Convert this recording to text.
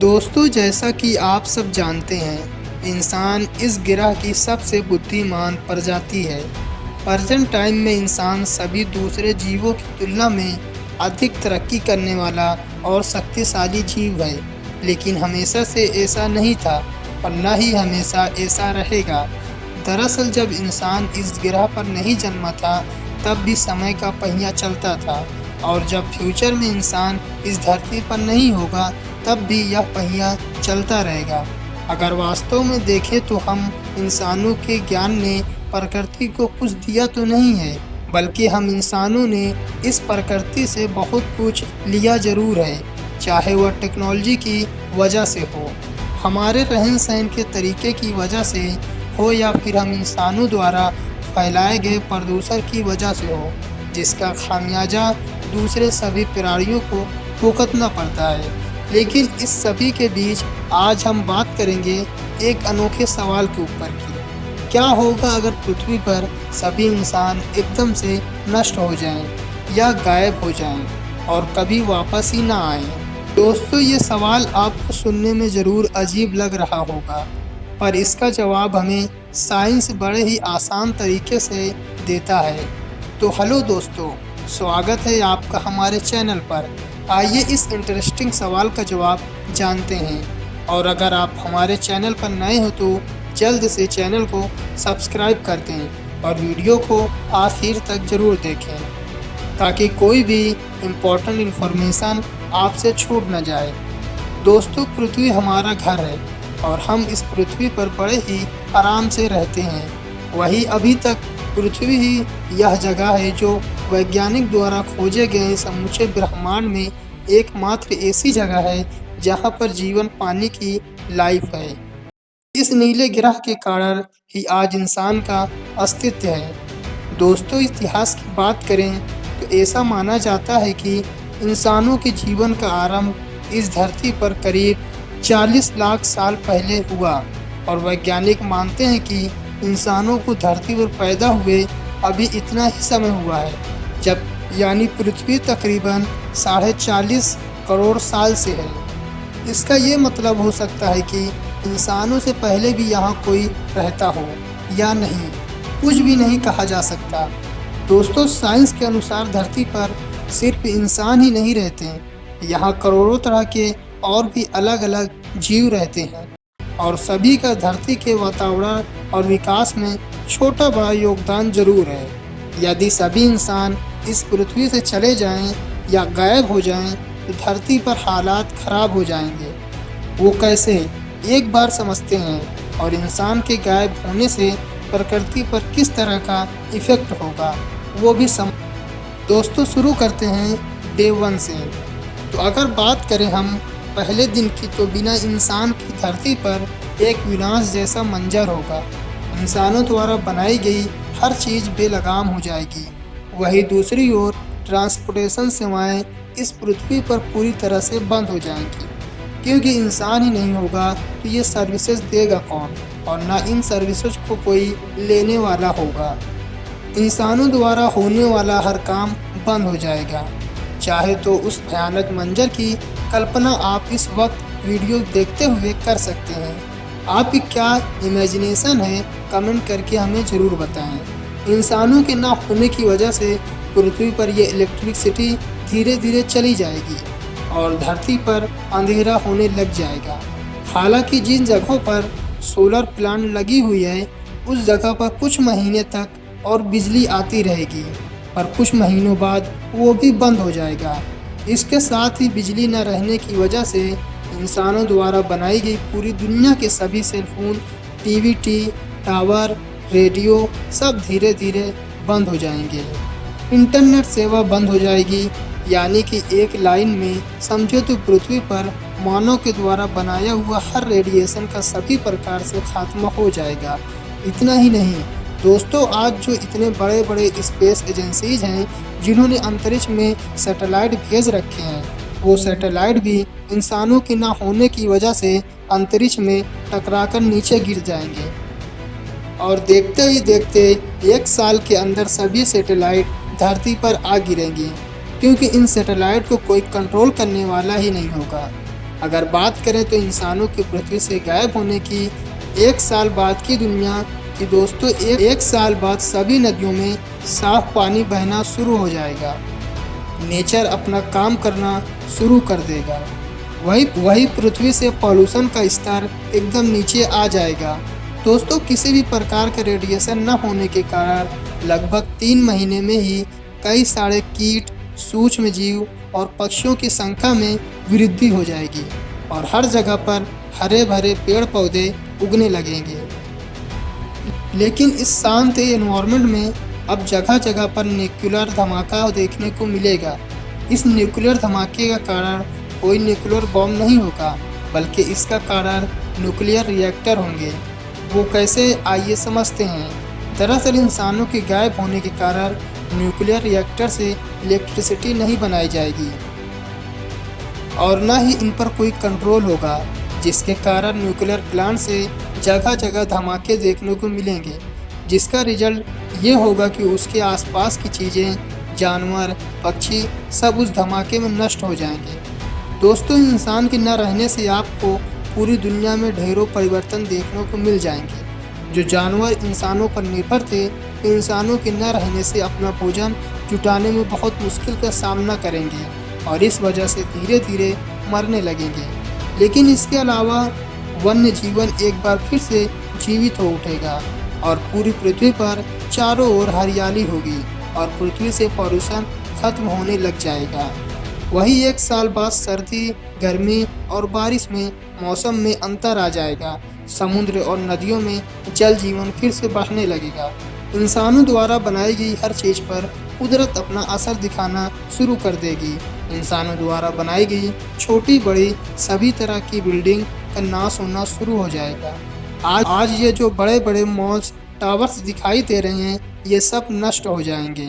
दोस्तों, जैसा कि आप सब जानते हैं, इंसान इस ग्रह की सबसे बुद्धिमान प्रजाति है। प्रेजेंट टाइम में इंसान सभी दूसरे जीवों की तुलना में अधिक तरक्की करने वाला और शक्तिशाली जीव है। लेकिन हमेशा से ऐसा नहीं था और न ही हमेशा ऐसा रहेगा। दरअसल जब इंसान इस ग्रह पर नहीं जन्मा था, तब भी समय का पहिया चलता था, और जब फ्यूचर में इंसान इस धरती पर नहीं होगा, तब भी यह पहिया चलता रहेगा। अगर वास्तव में देखें तो हम इंसानों के ज्ञान ने प्रकृति को कुछ दिया तो नहीं है, बल्कि हम इंसानों ने इस प्रकृति से बहुत कुछ लिया जरूर है, चाहे वह टेक्नोलॉजी की वजह से हो, हमारे रहन सहन के तरीके की वजह से हो, या फिर हम इंसानों द्वारा फैलाए गए प्रदूषण की वजह से हो, जिसका खामियाजा दूसरे सभी प्राणियों को भुगतना पड़ता है। लेकिन इस सभी के बीच आज हम बात करेंगे एक अनोखे सवाल के ऊपर की। क्या होगा अगर पृथ्वी पर सभी इंसान एकदम से नष्ट हो जाएं या गायब हो जाएं और कभी वापस ही ना आएं? दोस्तों, ये सवाल आपको सुनने में ज़रूर अजीब लग रहा होगा, पर इसका जवाब हमें साइंस बड़े ही आसान तरीके से देता है। तो हेलो दोस्तों, स्वागत है आपका हमारे चैनल पर। आइए इस इंटरेस्टिंग सवाल का जवाब जानते हैं। और अगर आप हमारे चैनल पर नए हो तो जल्द से चैनल को सब्सक्राइब कर दें और वीडियो को आखिर तक ज़रूर देखें, ताकि कोई भी इम्पोर्टेंट इन्फॉर्मेशन आपसे छूट न जाए। दोस्तों, पृथ्वी हमारा घर है और हम इस पृथ्वी पर बड़े ही आराम से रहते हैं। वही अभी तक पृथ्वी ही यह जगह है जो वैज्ञानिक द्वारा खोजे गए समूचे ब्रह्मांड में एकमात्र ऐसी जगह है जहां पर जीवन पाने की लाइफ है। इस नीले ग्रह के कारण ही आज इंसान का अस्तित्व है। दोस्तों, इतिहास की बात करें तो ऐसा माना जाता है कि इंसानों के जीवन का आरंभ इस धरती पर करीब 40 लाख साल पहले हुआ, और वैज्ञानिक मानते हैं कि इंसानों को धरती पर पैदा हुए अभी इतना ही समय हुआ है, जब यानी पृथ्वी तकरीबन 40.5 करोड़ साल से है। इसका ये मतलब हो सकता है कि इंसानों से पहले भी यहाँ कोई रहता हो या नहीं, कुछ भी नहीं कहा जा सकता। दोस्तों, साइंस के अनुसार धरती पर सिर्फ इंसान ही नहीं रहते हैं, यहाँ करोड़ों तरह के और भी अलग अलग जीव रहते हैं, और सभी का धरती के वातावरण और विकास में छोटा बड़ा योगदान जरूर है। यदि सभी इंसान इस पृथ्वी से चले जाएं या गायब हो जाएं तो धरती पर हालात खराब हो जाएंगे। वो कैसे, एक बार समझते हैं, और इंसान के गायब होने से प्रकृति पर किस तरह का इफेक्ट होगा वो भी दोस्तों, शुरू करते हैं डे 1 से। तो अगर बात करें हम पहले दिन की, तो बिना इंसान की धरती पर एक विनाश जैसा मंजर होगा। इंसानों द्वारा बनाई गई हर चीज़ बेलगाम हो जाएगी। वहीं दूसरी ओर ट्रांसपोर्टेशन सेवाएं इस पृथ्वी पर पूरी तरह से बंद हो जाएंगी, क्योंकि इंसान ही नहीं होगा तो ये सर्विसेज देगा कौन, और ना इन सर्विसेज को कोई लेने वाला होगा। इंसानों द्वारा होने वाला हर काम बंद हो जाएगा। चाहे तो उस भयानक मंजर की कल्पना आप इस वक्त वीडियो देखते हुए कर सकते हैं। आपकी क्या इमेजिनेशन है, कमेंट करके हमें ज़रूर बताएं। इंसानों के ना होने की वजह से पृथ्वी पर यह इलेक्ट्रिसिटी धीरे धीरे चली जाएगी और धरती पर अंधेरा होने लग जाएगा। हालांकि जिन जगहों पर सोलर प्लांट लगी हुई है, उस जगह पर कुछ महीने तक और बिजली आती रहेगी, पर कुछ महीनों बाद वो भी बंद हो जाएगा। इसके साथ ही बिजली न रहने की वजह से इंसानों द्वारा बनाई गई पूरी दुनिया के सभी सेलफोन, टीवी, टावर, रेडियो सब धीरे धीरे बंद हो जाएंगे। इंटरनेट सेवा बंद हो जाएगी, यानी कि एक लाइन में समझो तो पृथ्वी पर मानव के द्वारा बनाया हुआ हर रेडिएशन का सभी प्रकार से खात्मा हो जाएगा। इतना ही नहीं दोस्तों, आज जो इतने बड़े बड़े स्पेस एजेंसीज हैं जिन्होंने अंतरिक्ष में सैटेलाइट भेज रखे हैं, वो सैटेलाइट भी इंसानों के ना होने की वजह से अंतरिक्ष में टकराकर नीचे गिर जाएंगे, और देखते ही देखते 1 साल के अंदर सभी सैटेलाइट धरती पर आ गिरेंगे, क्योंकि इन सैटेलाइट को कोई कंट्रोल करने वाला ही नहीं होगा। अगर बात करें तो इंसानों की पृथ्वी से गायब होने की 1 साल बाद की दुनिया की दोस्तों, एक साल बाद सभी नदियों में साफ पानी बहना शुरू हो जाएगा। नेचर अपना काम करना शुरू कर देगा। वही पृथ्वी से पॉल्यूशन का स्तर एकदम नीचे आ जाएगा। दोस्तों, किसी भी प्रकार का रेडिएशन न होने के कारण लगभग 3 महीने में ही कई सारे कीट, सूक्ष्म जीव और पक्षियों की संख्या में वृद्धि हो जाएगी और हर जगह पर हरे भरे पेड़ पौधे उगने लगेंगे। लेकिन इस शांत एनवायरनमेंट में अब जगह जगह पर न्यूक्लियर धमाका देखने को मिलेगा। इस न्यूक्लियर धमाके का कारण कोई न्यूक्लियर बॉम्ब नहीं होगा, बल्कि इसका कारण न्यूक्लियर रिएक्टर होंगे। वो कैसे, आइए समझते हैं। दरअसल इंसानों के गायब होने के कारण न्यूक्लियर रिएक्टर से इलेक्ट्रिसिटी नहीं बनाई जाएगी और न ही इन पर कोई कंट्रोल होगा, जिसके कारण न्यूक्लियर प्लांट से जगह जगह धमाके देखने को मिलेंगे, जिसका रिजल्ट ये होगा कि उसके आसपास की चीज़ें, जानवर, पक्षी सब उस धमाके में नष्ट हो जाएंगे। दोस्तों, इंसान के न रहने से आपको पूरी दुनिया में ढेरों परिवर्तन देखने को मिल जाएंगे। जो जानवर इंसानों पर निर्भर थे, इंसानों के न रहने से अपना भोजन जुटाने में बहुत मुश्किल का सामना करेंगे और इस वजह से धीरे धीरे मरने लगेंगे। लेकिन इसके अलावा वन्य जीवन एक बार फिर से जीवित हो उठेगा और पूरी पृथ्वी पर चारों ओर हरियाली होगी और पृथ्वी से पॉल्यूशन खत्म होने लग जाएगा। वही 1 साल बाद सर्दी, गर्मी और बारिश में मौसम में अंतर आ जाएगा। समुद्र और नदियों में जल जीवन फिर से बढ़ने लगेगा। इंसानों द्वारा बनाई गई हर चीज़ पर कुदरत अपना असर दिखाना शुरू कर देगी। इंसानों द्वारा बनाई गई छोटी बड़ी सभी तरह की बिल्डिंग का नाश होना शुरू हो जाएगा। आज ये जो बड़े बड़े मॉल्स, टावर्स दिखाई दे रहे हैं, ये सब नष्ट हो जाएंगे।